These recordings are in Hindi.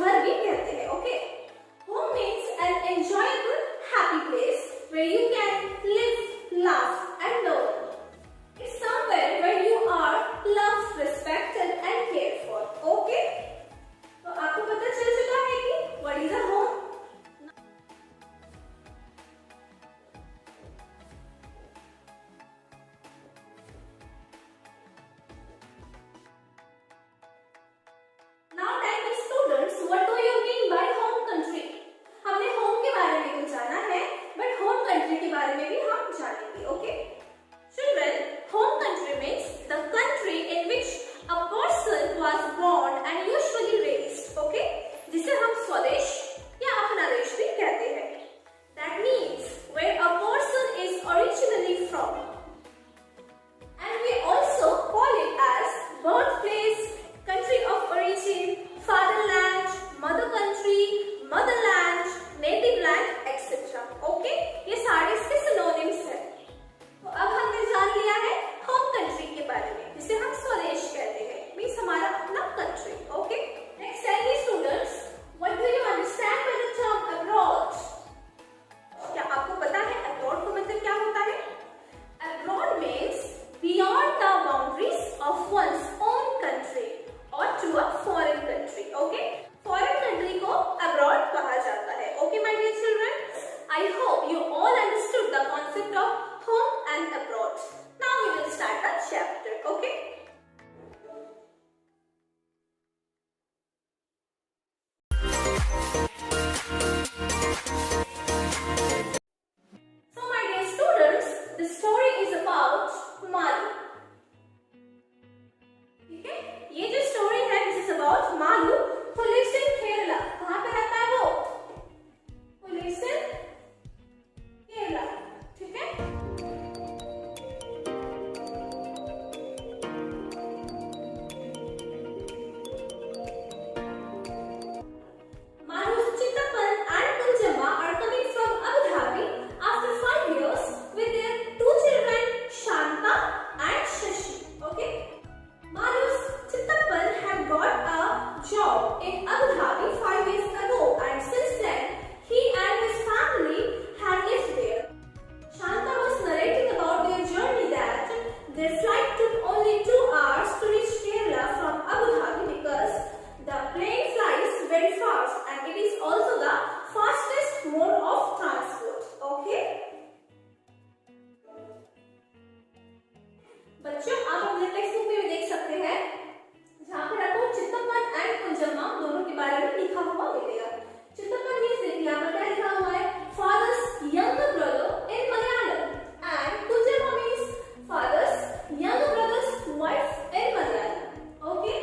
घर भी कहते हैं. Okay, home means an enjoyable, happy place where you can live, laugh and learn. It's somewhere where you are loved, respected and cared for. Okay? तो आपको पता चल चुका है कि what is a home? Now tell me students, what do you mean by home country? हमने home के बारे में तो जाना है, but home country के बारे में भी हम जानेंगे. Okay? Children, home country means the country in which a person was born and usually raised. Okay? जिसे हम स्वदेश या अपना देश भी कहते हैं. That means where a person is originally from. And we also call it as birthplace, country of origin, fatherland, mother country, motherland, native land, etc. Okay? ये सारे इसके synonyms हैं. तो अब हमने जान लिया है होम कंट्री के बारे में, जिसे हम स्वदेश कहते हैं, मीन्स हमारा अपना country. Okay, next tell me students, what do you understand by the term abroad? क्या आपको पता है अब्रॉड का मतलब क्या होता है? Abroad means beyond the boundaries of one's own country और to a foreign country. Okay, foreign country को अब्रॉड कहा जाता है. Okay my dear children, I hope you all understood the concept of home and abroad. Now we will start the chapter. Okay? So my dear students, the story is about Malu. ठीक है? ये जो story है, this is about Malu who lives in Kerala. कहाँ पे रहता है वो? Who lives in Kerala. ठीक है? Malu's Chittappan and Kunjamma are coming from Abu Dhabi after 5 years with their 2 children, Shanta and Shashi. Okay? Malu's Chittappan had got a job in Abu Dhabi 5 years ago, and since then he and his family had lived there. Shanta was narrating about their journey that their flight took only 2 hours to reach Kerala from Abu Dhabi because the plane flies very fast and it is also the fastest mode of transport. Okay? बच्चों, आप अपने टेक्स्ट बुक में भी देख सकते हैं, जहाँ पर आपको चित्तप्पन एंड कुंजम्मा दोनों के बारे में लिखा हुआ मिलेगा. चित्तप्पन मीन्स देखिए यहाँ पर क्या लिखा हुआ है, father's younger brother in Malayalam, and Kunjamma means father's younger brother's wife in Malayalam. Okay?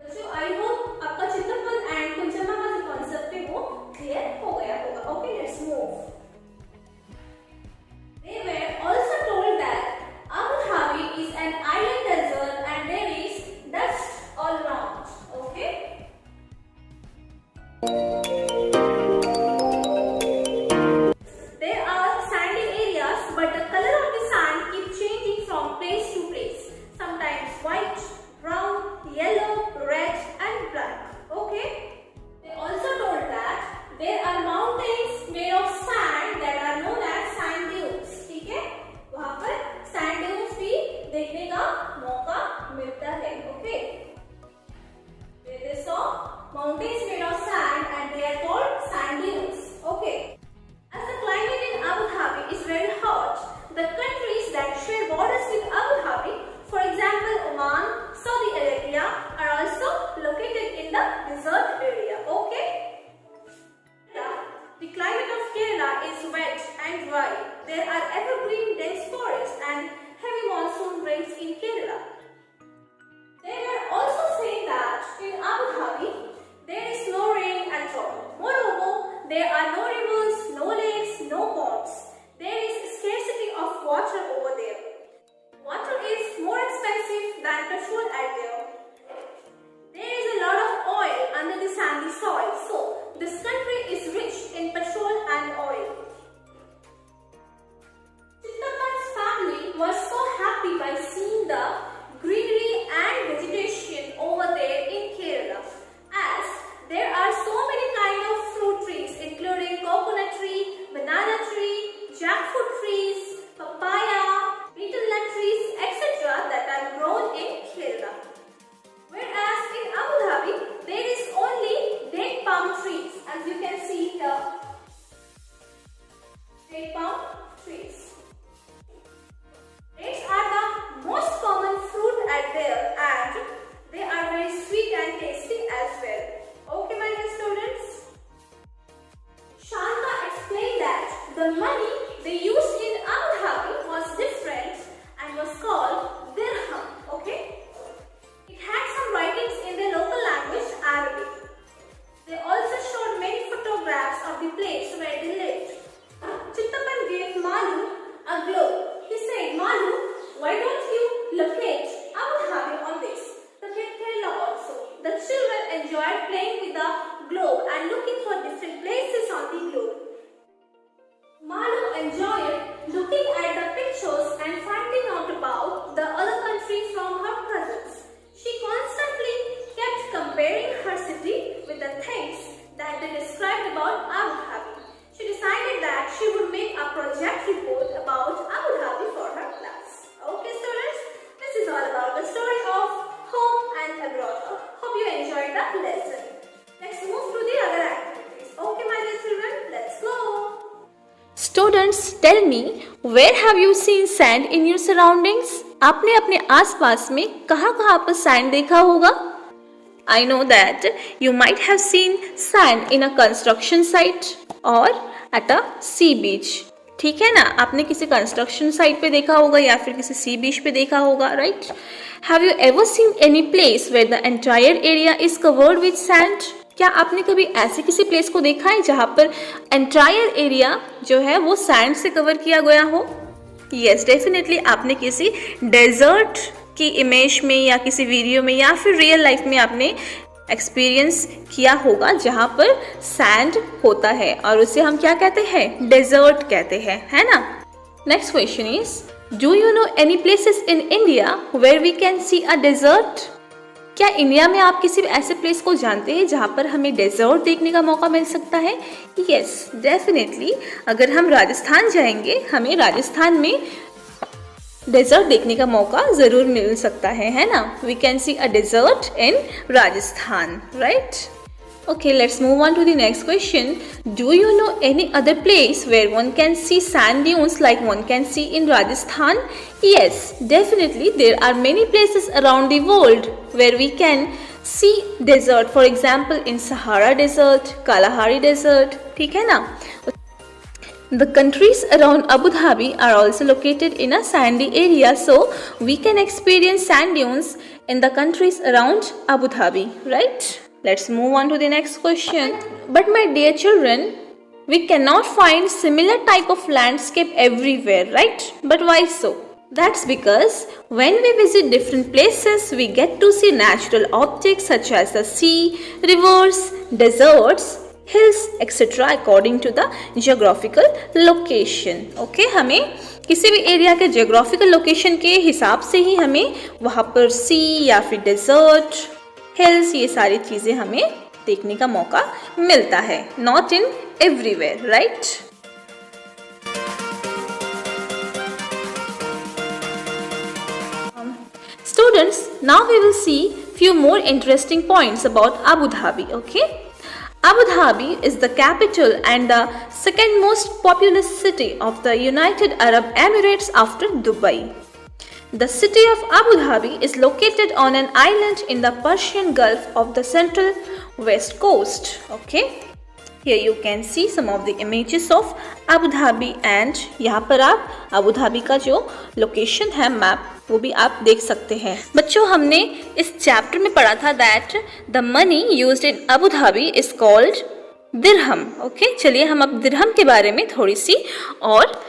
बच्चों, I hope आपका चित्तप्पन एंड कुंजम्मा का जो कॉन्सेप्ट है वो क्लियर हो गया होगा. Okay, let's move. They were also told that Abu Dhabi is an island desert and there is dust all around. Okay? There are sandy areas, but the color of the sand keeps changing from place to place. Sometimes white, brown, yellow, red and black. Okay? They also told that there are mountains made of sand that are known as sand dunes. ठीक है? वहाँ पर sand dunes भी देखने का मौका मिलता है. Okay? They saw mountains made of sand and they the place where they lived. Chittapan gave Malu a globe. He said, Malu, why don't you locate Abu Dhabi on this? The kid Kerala also. The children enjoyed playing with the globe and looking for different places on the globe. Malu enjoyed looking at the pictures and finding out about the other country from her cousins. She constantly kept comparing her city with the things that they described about Abu Dhabi. She decided that she would make a project report about Abu Dhabi for her class. Okay students, this is all about the story of home and abroad. Hope you enjoyed the lesson. Let's move to the other activities. Okay my dear children, let's go. Students, tell me, where have you seen sand in your surroundings? आपने अपने आसपास में कहाँ पर sand देखा होगा? I know that you might have seen sand in a construction site or at a sea beach. ठीक है ना, आपने किसी कंस्ट्रक्शन साइट पे देखा होगा या फिर किसी सी बीच पे देखा होगा, right? Have you ever seen any place where the entire area is covered with sand? क्या आपने कभी ऐसे किसी प्लेस को देखा है जहाँ पर एंटायर एरिया जो है वो सैंड से कवर किया गया हो? यस, डेफिनेटली आपने किसी डेजर्ट की इमेज में या किसी वीडियो में या फिर रियल लाइफ में आपने एक्सपीरियंस किया होगा जहाँ पर सैंड होता है और उसे हम क्या कहते हैं? डेजर्ट कहते हैं, है ना? Next question is, do you know any places in India where we can see a desert? क्या इंडिया में आप किसी ऐसे प्लेस को जानते हैं जहाँ पर हमें डेजर्ट देखने का मौका मिल सकता है? यस, डेफिनेटली अगर हम राजस्थान जाएंगे हमें राजस्थान में डेजर्ट देखने का मौका जरूर मिल सकता है ना? We can see a desert in Rajasthan, right? Okay, let's move on to the next question. Do you know any other place where one can see sand dunes like one can see in Rajasthan? Yes, definitely there are many places around the world where we can see desert. For example, in Sahara Desert, Kalahari Desert, ठीक है ना? The countries around Abu Dhabi are also located in a sandy area, so we can experience sand dunes in the countries around Abu Dhabi, right? Let's move on to the next question. But my dear children, we cannot find similar type of landscape everywhere, right? But why so? That's because when we visit different places, we get to see natural objects such as the sea, rivers, deserts, hills, etc. according to the geographical location. Okay, हमें किसी भी एरिया के geographical location के हिसाब से ही हमें वहाँ पर sea या फिर desert, हिल्स, ये सारी चीजें हमें देखने का मौका मिलता है. Not in everywhere, right? Students, now we will see few more interesting points about Abu Dhabi. Okay, Abu Dhabi is the capital and the second most populous city of the United Arab Emirates after Dubai. The city of Abu Dhabi is located on an island in the Persian Gulf of the central west coast. Okay, here you can see some of the images of Abu Dhabi and यहाँ पर आप Abu Dhabi का जो लोकेशन है मैप वो भी आप देख सकते हैं. बच्चों, हमने इस चैप्टर में पढ़ा था that the money used in Abu Dhabi is called dirham. Okay, चलिए हम अब दिरहम के बारे में थोड़ी सी और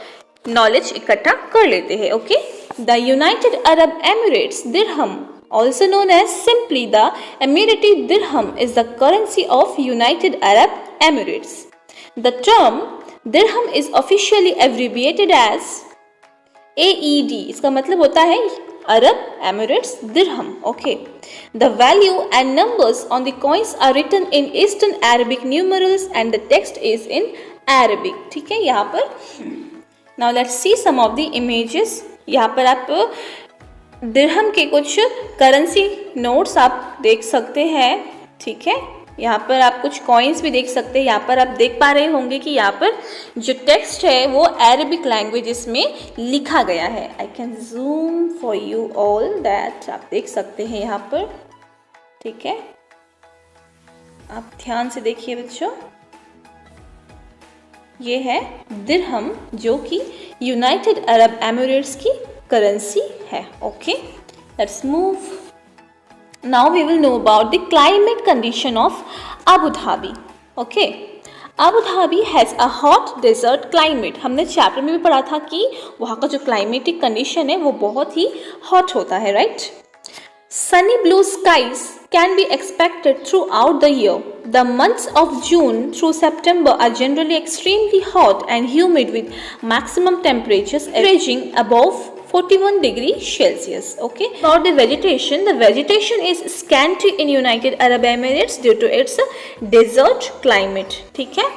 नॉलेज इकट्ठा कर लेते हैं. Okay, the United Arab Emirates dirham, also known as simply the Emirati dirham, is the currency of United Arab Emirates. The term dirham is officially abbreviated as AED. इसका मतलब होता है Arab Emirates dirham. Okay, the value and numbers on the coins are written in Eastern Arabic numerals and the text is in Arabic. ठीक है, यहाँ पर Now let's see some of the images. यहाँ पर आप दिरहम के कुछ करेंसी नोट्स आप देख सकते हैं. ठीक है, यहाँ पर आप कुछ कॉइन्स भी देख सकते हैं. यहाँ पर आप देख पा रहे होंगे कि यहाँ पर जो टेक्स्ट है वो अरेबिक लैंग्वेजेस में लिखा गया है. I can zoom for you all that. आप देख सकते हैं यहाँ पर. ठीक है, आप ध्यान से देखिए बच्चों. ये है दिरहम जो कि यूनाइटेड अरब एमिरेट्स की करेंसी है. Okay, let's move. Now we will know about the climate condition of Abu Dhabi. Okay, Abu Dhabi has a hot desert climate. हमने चैप्टर में भी पढ़ा था कि वहाँ का जो क्लाइमेटिक कंडीशन है वो बहुत ही हॉट होता है, right. Sunny blue skies can be expected throughout the year. The months of June through September are generally extremely hot and humid with maximum temperatures averaging above 41 degrees Celsius. Okay. About the vegetation is scanty in United Arab Emirates due to its desert climate. ठीक है,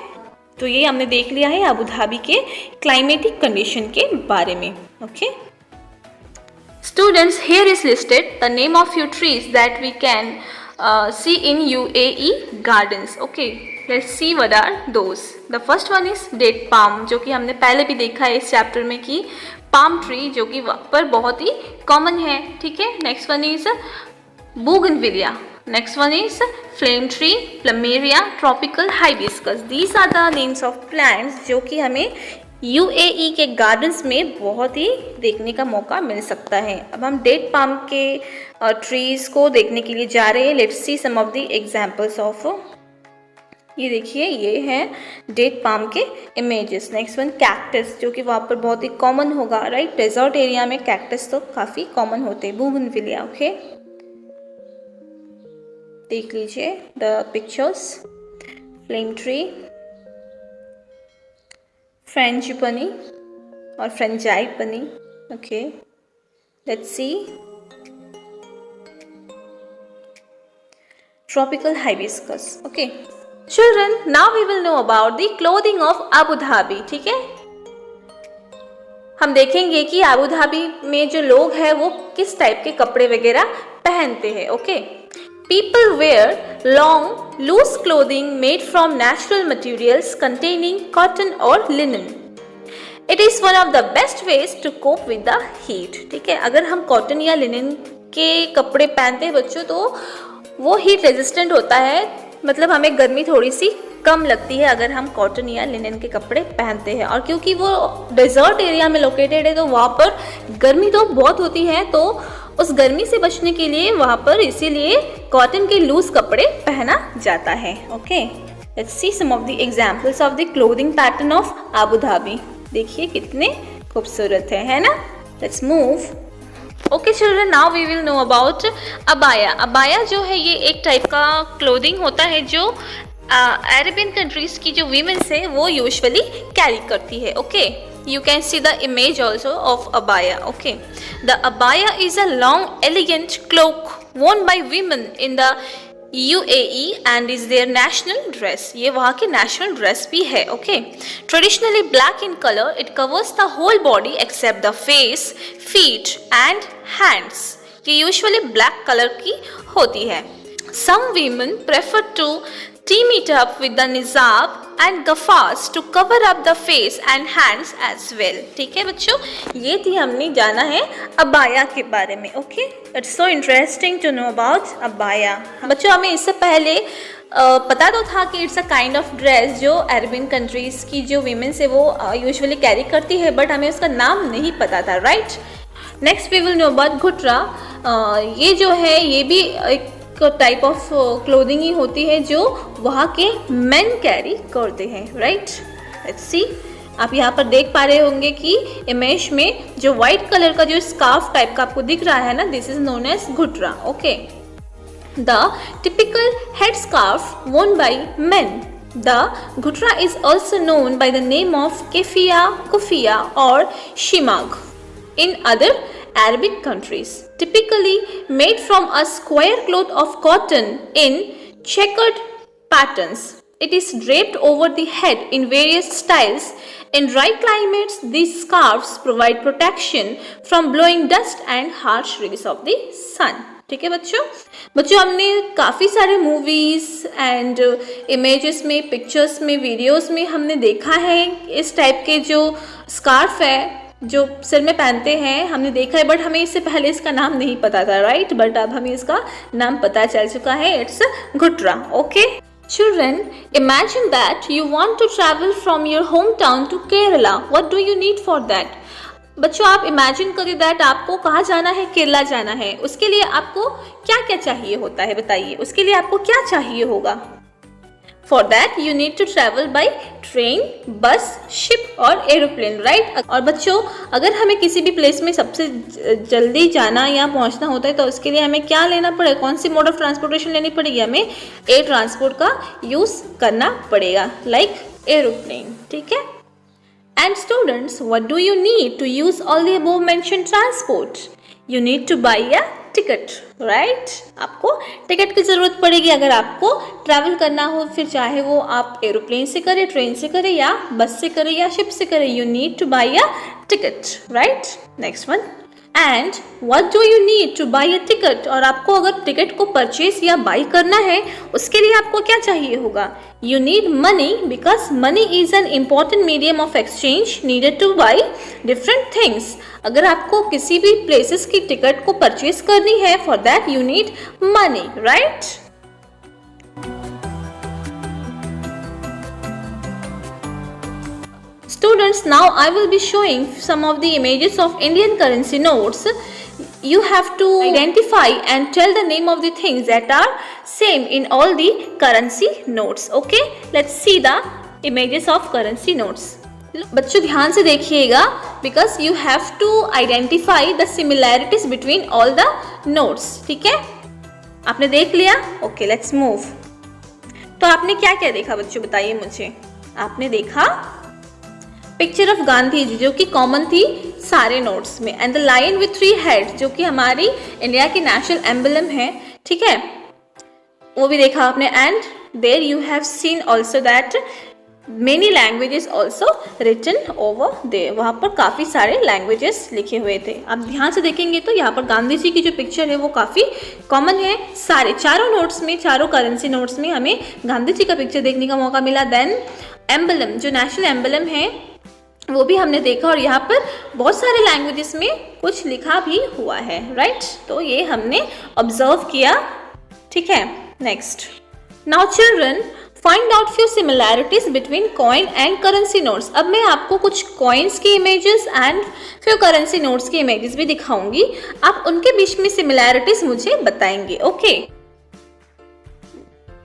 तो ये हमने देख लिया है अबू धाबी के क्लाइमेटिक कंडीशन के बारे में। Okay. Students, here is listed the name of few trees that we can see in UAE gardens. Okay, let's see what are those. The first one is date palm, जो कि हमने पहले भी देखा है इस चैप्टर में कि palm tree जो कि वहाँ पर बहुत ही कॉमन है, ठीक है। Next one is bougainvillea. Next one is flame tree, plumeria, tropical hibiscus. These are the names of plants जो कि हमें UAE के गार्डन्स में बहुत ही देखने का मौका मिल सकता है। अब हम डेट पाम के ट्रीज को देखने के लिए जा रहे हैं। Let's see some of the examples of, ये देखिए ये है डेट पाम के इमेजेस। नेक्स्ट वन कैक्टस, जो कि वहाँ पर बहुत ही कॉमन होगा, राइट। डेजर्ट एरिया में कैक्टस तो काफ़ी कॉमन होते हैं। बूगनविलिया, ओके, देख लीजिए the pictures. Flame tree, frangipani और frangipani, okay, let's see. Tropical hibiscus, okay. Children, now we will know about the clothing of Abu Dhabi, ठीक है। हम देखेंगे कि अबू धाबी में जो लोग हैं वो किस टाइप के कपड़े वगैरह पहनते हैं, okay. People wear long, loose clothing made from natural materials containing cotton or linen. It is one of the best ways to cope with the heat. ठीक है, अगर हम कॉटन या लिनन के कपड़े पहनते हैं बच्चों तो वो हीट रेजिस्टेंट होता है, मतलब हमें गर्मी थोड़ी सी कम लगती है अगर हम कॉटन या लिनन के कपड़े पहनते हैं। और क्योंकि वो डेजर्ट एरिया में लोकेटेड है तो वहाँ पर गर्मी तो बहुत होती है, तो उस गर्मी से बचने के लिए वहाँ पर इसीलिए कॉटन के लूज कपड़े पहना जाता है, okay. Let's see some of the examples of the clothing pattern of Abu Dhabi. देखिए कितने खूबसूरत है ना। Let's move. Okay children, now we will know about abaya. Abaya जो है ये एक टाइप का क्लोथिंग होता है जो अरेबियन कंट्रीज की जो वीमेंस है वो यूजुअली कैरी करती है, okay. You can see the image also of abaya, okay. The abaya is a long, elegant cloak worn by women in the UAE and is their national dress. ये वहाँ की national dress भी है, okay. Traditionally black in color, it covers the whole body except the face, feet and hands. ये usually black color की होती है. Some women prefer to team it up with the nizab and gafas to cover up the face and hands as well. ठीक है बच्चों, ये थी हमने जाना है अबाया के बारे में, okay. It's so interesting to know about abaya. बच्चों हमें इससे पहले पता तो था कि it's a kind of dress जो अरेबियन कंट्रीज की जो वीमेंस है वो यूजुअली कैरी करती है, बट हमें उसका नाम नहीं पता था, right. Next we will know about घुटरा। ये जो है ये भी एक टाइप ऑफ क्लोथिंग ही होती है जो वहाँ के मेन कैरी करते हैं, राइट। लेट्स सी, आप यहाँ पर देख पा रहे होंगे कि इमेज में जो व्हाइट कलर का जो स्कार्फ टाइप का आपको दिख रहा है ना, दिस इज नोन एज घुटरा, okay. The typical head scarf worn by men. The ghutra is also known by the name of keffiyeh, kufiya or shimag in other Arabic countries, typically made from a square cloth of cotton in checkered patterns. It is draped over the head in various styles. In dry climates, these scarves provide protection from blowing dust and harsh rays of the sun. ठीक है बच्चों हमने काफ़ी सारे मूवीज़ एंड इमेजेस में, पिक्चर्स में, वीडियोस में हमने देखा है इस टाइप के जो स्कार्फ है जो सिर में पहनते हैं, हमने देखा है, बट हमें इससे पहले इसका नाम नहीं पता था, राइट। बट अब हमें इसका नाम पता चल चुका है, इट्स घुटरा, okay. Children, imagine that you want to travel from your hometown to Kerala. What do you need for that? बच्चों आप इमेजिन करिए दैट आपको कहाँ जाना है, केरला जाना है। उसके लिए आपको क्या क्या चाहिए होता है, बताइए। उसके लिए आपको क्या चाहिए होगा। For that you need to travel by train, bus, ship और एरोप्लेन, राइट। और बच्चों, अगर हमें किसी भी प्लेस में सबसे जल्दी जाना या पहुंचना होता है तो उसके लिए हमें क्या लेना पड़ेगा, कौन सी मोड ऑफ ट्रांसपोर्टेशन लेनी पड़ेगी, हमें एयर ट्रांसपोर्ट का यूज़ करना पड़ेगा, लाइक एरोप्लेन, ठीक है। And students, what do you need to use all the above mentioned transport? You need to buy a ticket, right? आपको टिकट की ज़रूरत पड़ेगी अगर आपको ट्रैवल करना हो, फिर चाहे वो आप एरोप्लेन से करें, ट्रेन से करें या बस से करें या शिप से करें, you need to buy a ticket, right? Next one. And what do you need to buy a ticket? और आपको अगर टिकट को परचेज या बाई करना है उसके लिए आपको क्या चाहिए होगा? You need money because money is an important medium of exchange needed to buy different things. अगर आपको किसी भी प्लेसेस की टिकट को परचेज करनी है, for that you need money, right? Students, now I will be showing some of the images of Indian currency notes. You have to identify and tell the name of the things that are same in all the currency notes. Okay, let's see the images of currency notes. बच्चों ध्यान से देखिएगा because you have to identify the similarities between all the notes. ठीक है, आपने देख लिया? Okay, let's move. तो आपने क्या क्या देखा बच्चों, बताइए मुझे। आपने देखा पिक्चर ऑफ गांधी जी जो कि कॉमन थी सारे नोट्स में, and the lion with 3 heads जो कि हमारी इंडिया की नेशनल एम्बलम है, ठीक है, वो भी देखा आपने। And there you have seen also that many languages also written over there, वहाँ पर काफ़ी सारे लैंग्वेजेस लिखे हुए थे। आप ध्यान से देखेंगे तो यहाँ पर गांधी जी की जो पिक्चर है वो काफ़ी कॉमन है, सारे चारों नोट्स में, चारों करेंसी नोट्स में हमें गांधी जी का पिक्चर देखने का मौका मिला। देन एम्बलम, जो नेशनल एम्बलम है वो भी हमने देखा, और यहाँ पर बहुत सारे लैंग्वेजेस में कुछ लिखा भी हुआ है, राइट। तो ये हमने ऑब्जर्व किया, ठीक है। Next, now children find out few similarities between coin and currency notes. अब मैं आपको कुछ कॉइन्स की images and few currency notes की इमेजेस भी दिखाऊंगी, आप उनके बीच में सिमिलैरिटीज मुझे बताएंगे, ओके।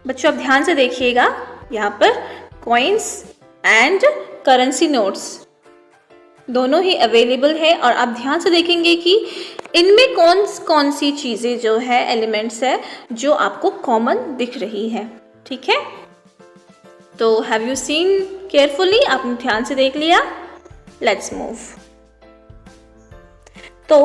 बच्चों आप ध्यान से देखिएगा, यहाँ पर कॉइन्स एंड करेंसी नोट्स दोनों ही अवेलेबल है, और आप ध्यान से देखेंगे कि इनमें कौन कौन सी चीज़ें जो है, एलिमेंट्स है जो आपको कॉमन दिख रही है, ठीक है। तो हैव यू सीन केयरफुली, आपने ध्यान से देख लिया। Let's move. तो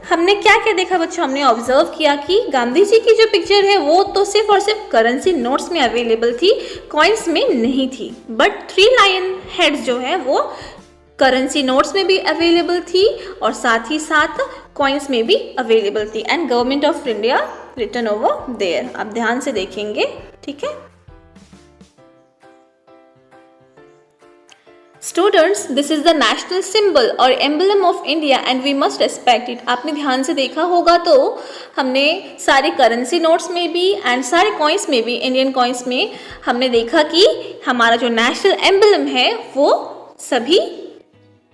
हमने क्या क्या देखा बच्चों, हमने ऑब्जर्व किया कि गांधी जी की जो पिक्चर है वो तो सिर्फ और सिर्फ करेंसी नोट्स में अवेलेबल थी, कॉइन्स में नहीं थी, बट 3 लायन हेड्स जो है वो करेंसी नोट्स में भी अवेलेबल थी और साथ ही साथ कॉइन्स में भी अवेलेबल थी, and government of India written over there. आप ध्यान से देखेंगे, ठीक है। Students, this is the national symbol और emblem of India and we must respect it. आपने ध्यान से देखा होगा तो हमने सारे करेंसी नोट्स में भी एंड सारे कॉइन्स में भी, इंडियन कॉइन्स में हमने देखा कि हमारा जो नेशनल एम्बलम है वो सभी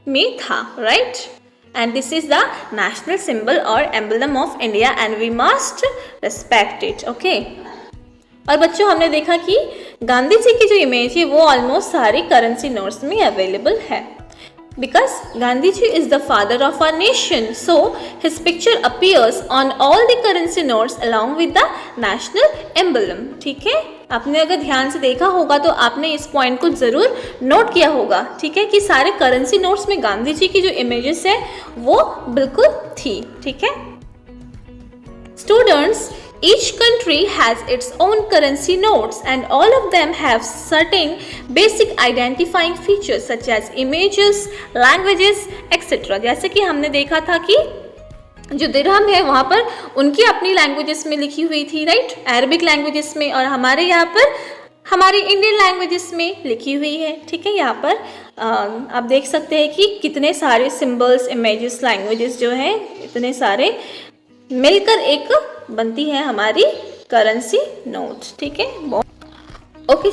में था, right. And this is the national symbol और emblem of India and we must respect it, okay. और बच्चों हमने देखा कि गांधी जी की जो इमेज है वो ऑलमोस्ट सारी करेंसी नोट्स में अवेलेबल है, because Gandhi ji is the father of our nation, so his picture appears on all the currency notes along with the national emblem, ठीक है। आपने अगर ध्यान से देखा होगा तो आपने इस पॉइंट को जरूर नोट किया होगा, ठीक है, कि सारे करेंसी नोट्स में गांधी जी की जो इमेजेस है वो बिल्कुल थी, ठीक है। Students, each country has its own currency notes and all of them have certain basic identifying features such as images, languages, etc. जैसे कि हमने देखा था कि जो दिरहम है वहाँ पर उनकी अपनी लैंग्वेजेस में लिखी हुई थी, राइट, अरबिक लैंग्वेजेस में, और हमारे यहाँ पर हमारी इंडियन लैंग्वेजेस में लिखी हुई है, ठीक है। यहाँ पर आप देख सकते हैं कि कितने सारे सिंबल्स, इमेजेस, लैंग्वेजेस जो हैं इतने सारे मिलकर एक बनती है हमारी करेंसी नोट, ठीक है। ओके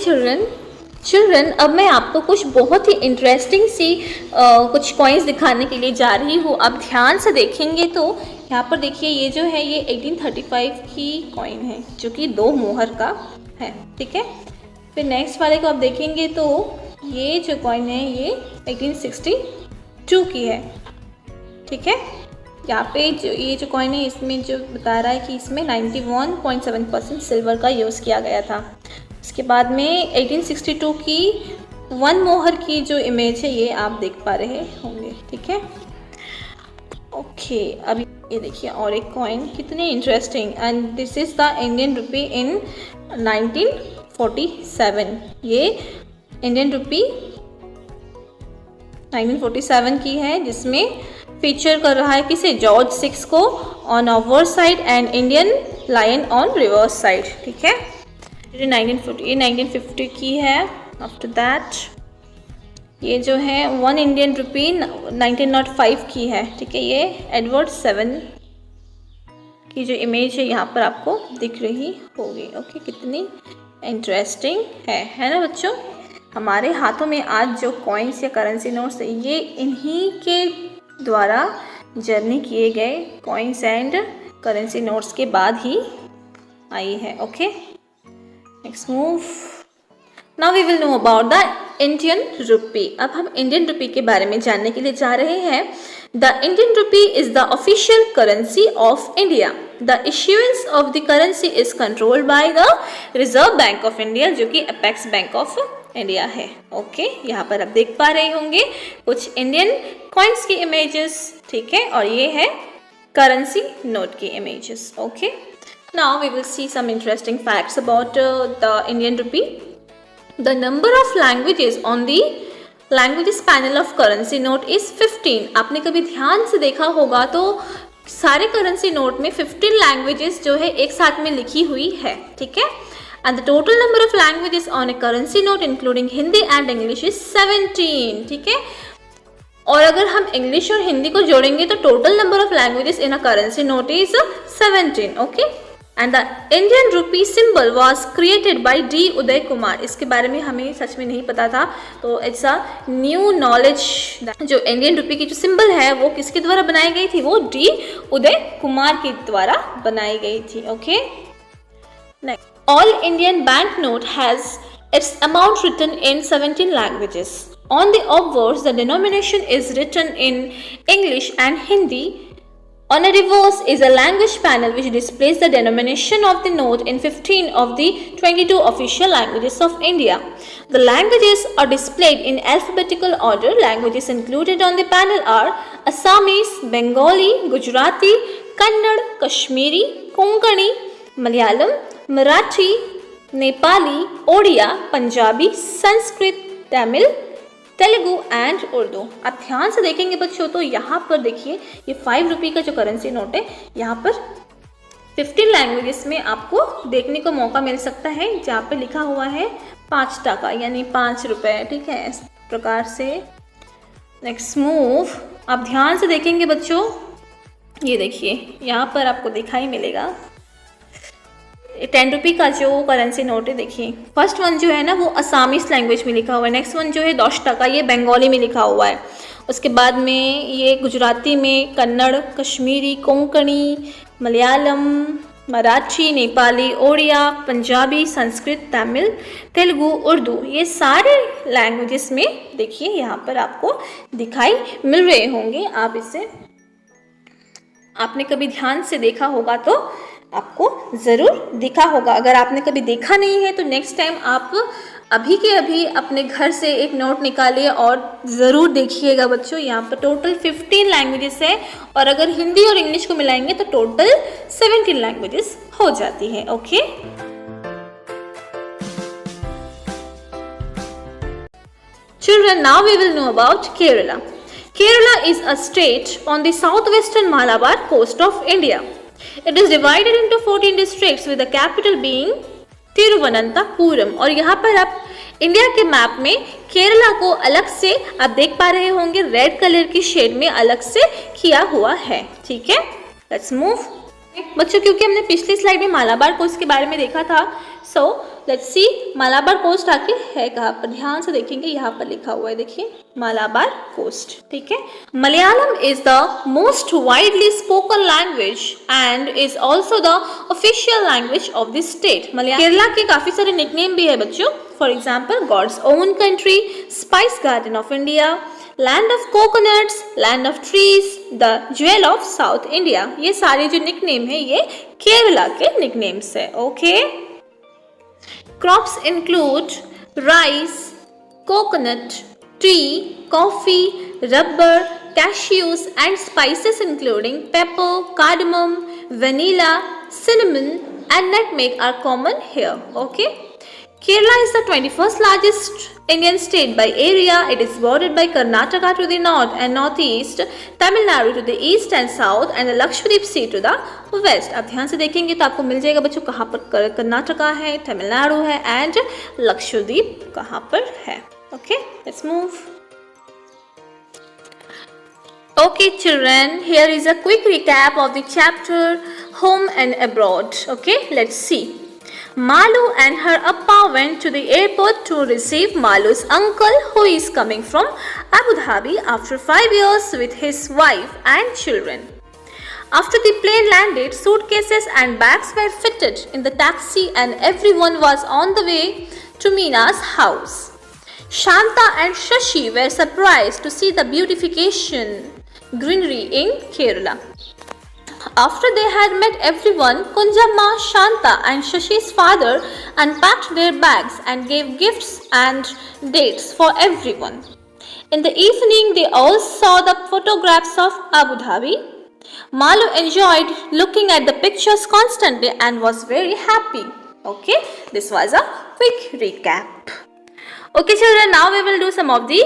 चिल्ड्रन, अब मैं आपको कुछ बहुत ही इंटरेस्टिंग सी कुछ कॉइन्स दिखाने के लिए जा रही हूँ। आप ध्यान से देखेंगे तो यहाँ पर देखिए, ये जो है ये 1835 की कॉइन है जो कि 2 मोहर का है, ठीक है। फिर नेक्स्ट वाले को आप देखेंगे तो ये जो कॉइन है ये 1862 की है, ठीक है। यहाँ पे जो ये जो कॉइन है इसमें जो बता रहा है कि इसमें 91.7% सिल्वर का यूज़ किया गया था। उसके बाद में 1862 की 1 मोहर की जो इमेज है ये आप देख पा रहे होंगे, ठीक है। ओके, अभी ये देखिए और एक कॉइन, कितनी interesting, and this is the Indian rupee in 1947। ये इंडियन रुपी 1947 की है, जिसमें फीचर कर रहा है किसे, जॉर्ज 6 को on our side and Indian lion on reverse side, ठीक है। ये 1950 की है। आफ्टर दैट ये जो है 1 इंडियन रुपी 1905 की है, ठीक है। ये एडवर्ड 7 की जो इमेज है यहाँ पर आपको दिख रही होगी। ओके, कितनी इंटरेस्टिंग है ना बच्चों। हमारे हाथों में आज जो कॉइन्स या करेंसी नोट्स है ये इन्हीं के द्वारा जर्नी किए गए कॉइन्स एंड करेंसी नोट्स के बाद ही आई है। Okay, next move. Now we will know about the Indian rupee. अब हम इंडियन रुपी के बारे में जानने के लिए जा रहे हैं। The Indian rupee is the official currency of India. The issuance of the currency is controlled by the reserve bank of India, जो कि अपेक्स बैंक ऑफ इंडिया है। ओके, यहाँ पर आप देख पा रहे होंगे कुछ इंडियन कॉइन्स की इमेजेस, ठीक है, और ये है करेंसी नोट की images. Okay, now we will see some interesting facts about the Indian rupee. The number of languages on the languages panel of currency note is 15। आपने कभी ध्यान से देखा होगा तो सारे करेंसी नोट में 15 लैंग्वेजेस जो है एक साथ में लिखी हुई है, ठीक है। And the total number of languages on A currency note including Hindi and English is 17, ठीक है। और अगर हम इंग्लिश और हिंदी को जोड़ेंगे तो total number of languages in a currency note is 17। Okay, and the Indian rupee symbol was created by D Udaya Kumar. इसके बारे में हमें सच में नहीं पता था, तो इट्स अ न्यू नॉलेज। जो इंडियन रुपी की जो सिंबल है वो किसके द्वारा बनाई गई थी, वो डी उदय कुमार के द्वारा बनाई गई थी। Okay, next, all Indian bank note has its amount written in 17 languages. On the obverse, the denomination is written in English and Hindi. On a reverse is a language panel which displays the denomination of the note in 15 of the 22 official languages of India. The languages are displayed in alphabetical order. Languages included on the panel are Assamese, Bengali, Gujarati, Kannada, Kashmiri, Konkani, Malayalam, Marathi, Nepali, Odia, Punjabi, Sanskrit, Tamil, Telugu and Urdu. आप ध्यान से देखेंगे बच्चों तो यहाँ पर देखिए ये 5 रुपये का जो करेंसी नोट है यहाँ पर 15 लैंग्वेजेस में आपको देखने को मौका मिल सकता है, जहाँ पे लिखा हुआ है 5 टका यानी 5 रुपये, ठीक है, इस प्रकार से। नेक्स्ट मूव, आप ध्यान से देखेंगे बच्चों, ये देखिए यहाँ पर आपको दिखाई मिलेगा 10 रुपये का जो करेंसी नोट है। देखिए फर्स्ट वन जो है ना वो असामीस लैंग्वेज में लिखा हुआ है। नेक्स्ट वन जो है 10 टका ये बंगाली में लिखा हुआ है। उसके बाद में ये गुजराती में, कन्नड़, कश्मीरी, कोंकणी, मलयालम, मराठी, नेपाली, ओडिया, पंजाबी, संस्कृत, तमिल, तेलुगु, उर्दू, ये सारे लैंग्वेजेस में देखिए यहाँ पर आपको दिखाई मिल रहे होंगे। आप इसे आपने कभी ध्यान से देखा होगा तो आपको ज़रूर दिखा होगा। अगर आपने कभी देखा नहीं है तो नेक्स्ट टाइम आप अभी के अभी अपने घर से एक नोट निकालिए और ज़रूर देखिएगा बच्चों। यहाँ पर टोटल 15 लैंग्वेजेस है और अगर हिंदी और इंग्लिश को मिलाएंगे तो टोटल 17 लैंग्वेजेस हो जाती है। Okay, children, now we will know about Kerala. Kerala is a state on the southwestern Malabar coast of India. It is divided into 14 districts with the capital being Thiruvananthapuram. और यहाँ पर आप इंडिया के मैप में केरला को अलग से आप देख पा रहे होंगे, रेड कलर की शेड में अलग से किया हुआ है, ठीक है। लेट्स मूव बच्चों, क्योंकि हमने पिछली स्लाइड में मालाबार कोस्ट के बारे में देखा था, so let's see Malabar coast आखिर है कहाँ पर। ध्यान से देखेंगे यहाँ पर लिखा हुआ है, देखिए मालाबार कोस्ट, ठीक है। Malayalam is the most widely spoken language and is also the official language of the state. Kerala के काफी सारे निकनेम भी है बच्चों। For example, God's own country, Spice Garden of India, Land of Coconuts, Land of Trees, The Jewel of South India. ये सारे जो निकनेम है ये केरला के निकनेम्स है. Okay. Crops include rice, coconut, tea, coffee, rubber, cashews and spices including pepper, cardamom, vanilla, cinnamon and nutmeg are common here. Okay. Kerala is the 21st largest Indian state by area. It is bordered by Karnataka to the north and northeast, Tamil Nadu to the east and south and the Lakshadweep Sea to the west. आप ध्यान से देखेंगे तो आपको मिल जाएगा बच्चों कहाँ पर कर्नाटका है, तमिलनाडु है एंड लक्षद्वीप कहाँ पर है. Okay, let's move. Okay children, here is a quick recap of the chapter Home and Abroad. Okay, let's see. Malu and her appa went to the airport to receive Malu's uncle who is coming from Abu Dhabi after 5 years with his wife and children. After the plane landed, suitcases and bags were fitted in the taxi and everyone was on the way to Meena's house. Shanta and Shashi were surprised to see the beautification greenery in Kerala. After they had met everyone, Kunjamma, Shanta and Shashi's father unpacked their bags and gave gifts and dates for everyone. In the evening, they all saw the photographs of Abu Dhabi. Malu enjoyed looking at the pictures constantly and was very happy. Okay, this was a quick recap. Okay children, now we will do some of the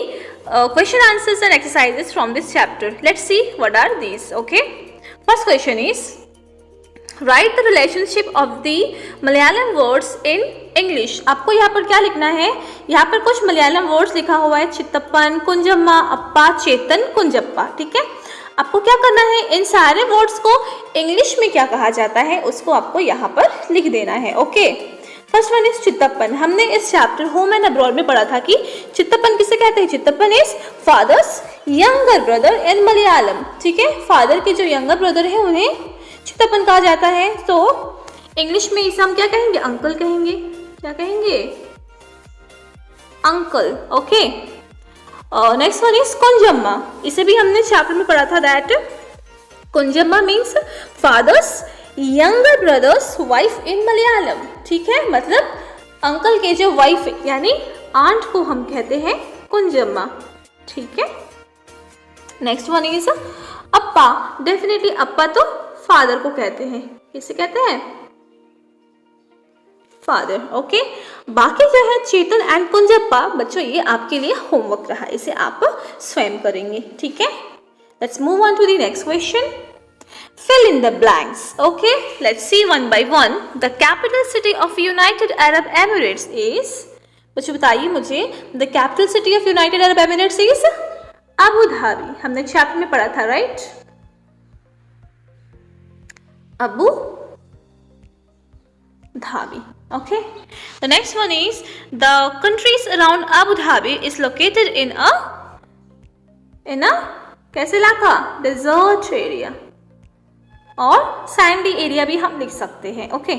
question answers and exercises from this chapter. Let's see what are these. Okay. First question is, write the relationship of the Malayalam words in English. आपको यहाँ पर क्या लिखना है? यहाँ पर कुछ मलयालम वर्ड्स लिखा हुआ है, चित्तप्पन, कुंजम्मा, अप्पा, चेतन, कुंजप्पा. ठीक है. आपको क्या करना है, इन सारे वर्ड्स को इंग्लिश में क्या कहा जाता है उसको आपको यहाँ पर लिख देना है. Okay. First one is chittappan. हमने इस चैप्टर होम एंड अब्रॉड में पढ़ा था कि चित्तप्पन किसे कहते हैं. Chittappan is father's younger brother in Malayalam. ठीक है. फादर के जो यंगर ब्रदर है उन्हें चित्तप्पन कहा जाता है. तो इंग्लिश में इसे हम क्या कहेंगे, अंकल कहेंगे. क्या कहेंगे, uncle. Okay. Next one is Kunjamma. इसे भी हमने चैप्टर में पढ़ा था that Kunjamma means fathers younger brother's wife इन मलयालम. ठीक है. मतलब अंकल के जो वाइफ यानी आंट को हम कहते हैं कुंजम्मा. ठीक है. Next one is appa. Definitely अप्पा तो फादर को कहते हैं. किसे कहते हैं, फादर. ओके. बाकी जो है चेतन एंड कुंजप्पा, बच्चों ये आपके लिए होमवर्क रहा, इसे आप स्वयं करेंगे. ठीक है. Let's move on to the next question. Fill in the blanks. Okay, let's see one by one. The capital city of United Arab Emirates is. बच्चों बताइए मुझे, the capital city of United Arab Emirates is Abu Dhabi. हमने चैप्टर में पढ़ा था, right. Abu Dhabi. Okay. The next one is the countries around Abu Dhabi is located in a कैसे इलाका, desert area और सैंडी एरिया भी हम लिख सकते हैं. Okay.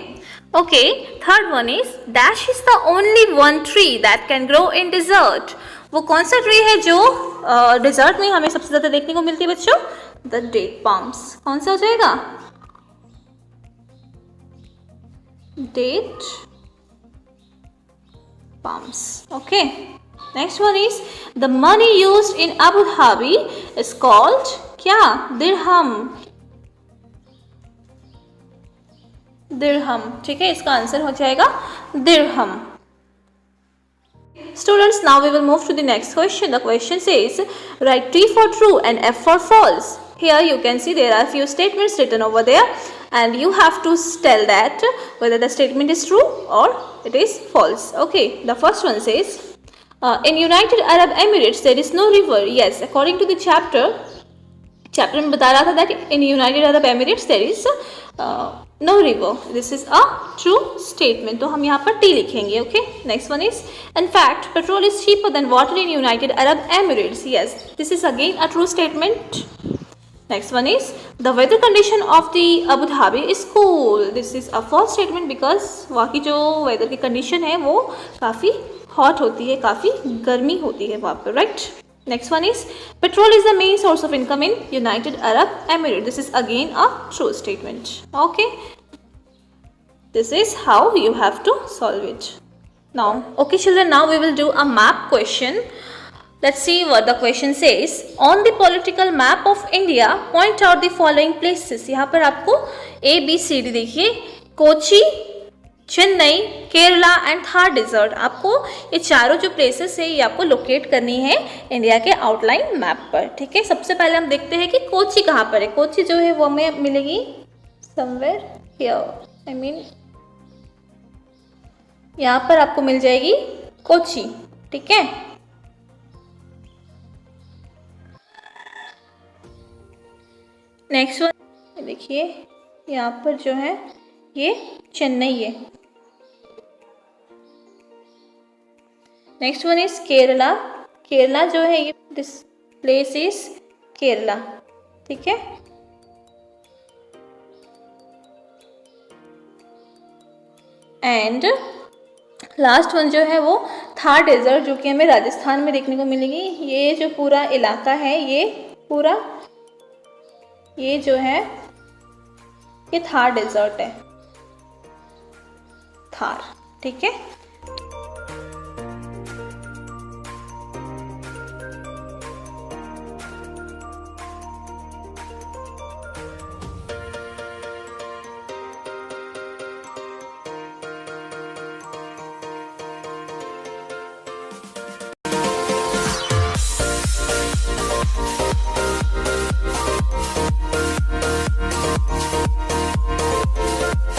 Okay. Third one is dash is the only one tree that can grow in desert. वो कौन सा ट्री है जो डिजर्ट में हमें सबसे ज्यादा देखने को मिलती है बच्चों, द डेट पाम्स. कौन सा हो जाएगा, date palms. Okay. Next one is the money used in Abu Dhabi is called क्या, दिरहम. दिरहम. ठीक है. इसका आंसर हो जाएगा दिरहम. Students, now we will move to the next question. The question says, write T for true and F for false. Here you can see there are few statements written over there and you have to tell that whether the statement is true or it is false. Okay. The first one says, in United Arab Emirates there is no river. Yes, according to the chapter में बता रहा था that in United Arab Emirates there is no river. This is a true statement. तो हम यहाँ पर T लिखेंगे. Okay. Next one is, in fact, petrol is cheaper than water in United Arab Emirates. Yes, this is again a true statement. Next one is the weather condition of the Abu Dhabi is cool. This is a false statement because वहाँ की जो weather की condition है वो काफ़ी hot होती है, काफ़ी गर्मी होती है वहाँ पर, right? Next one is petrol is the main source of income in United Arab Emirates. This is again a true statement. Okay. This is how you have to solve it. Now, okay children, now we will do a map question. Let's see what the question says. On the political map of India, point out the following places. यहाँ पर आपको A, B, C, D देखिए, कोची, चेन्नई, केरला एंड थार डेजर्ट, आपको ये चारों जो प्लेसेस है ये आपको लोकेट करनी है इंडिया के आउटलाइन मैप पर, ठीक है। सबसे पहले हम देखते हैं कि कोची कहाँ पर है। कोची जो है वो हमें मिलेगी समवेयर हियर, आई मीन यहाँ पर आपको मिल जाएगी कोची, ठीक है। नेक्स्ट वन देखिए, यहाँ पर जो है ये चेन्नई है। Next one is Kerala. Kerala जो है ये दिस प्लेस इज केरला, ठीक है। एंड लास्ट वन जो है वो थार डेजर्ट, जो कि हमें राजस्थान में देखने को मिलेगी। ये जो पूरा इलाका है ये पूरा ये जो है ये थार डेजर्ट है, थार, ठीक है।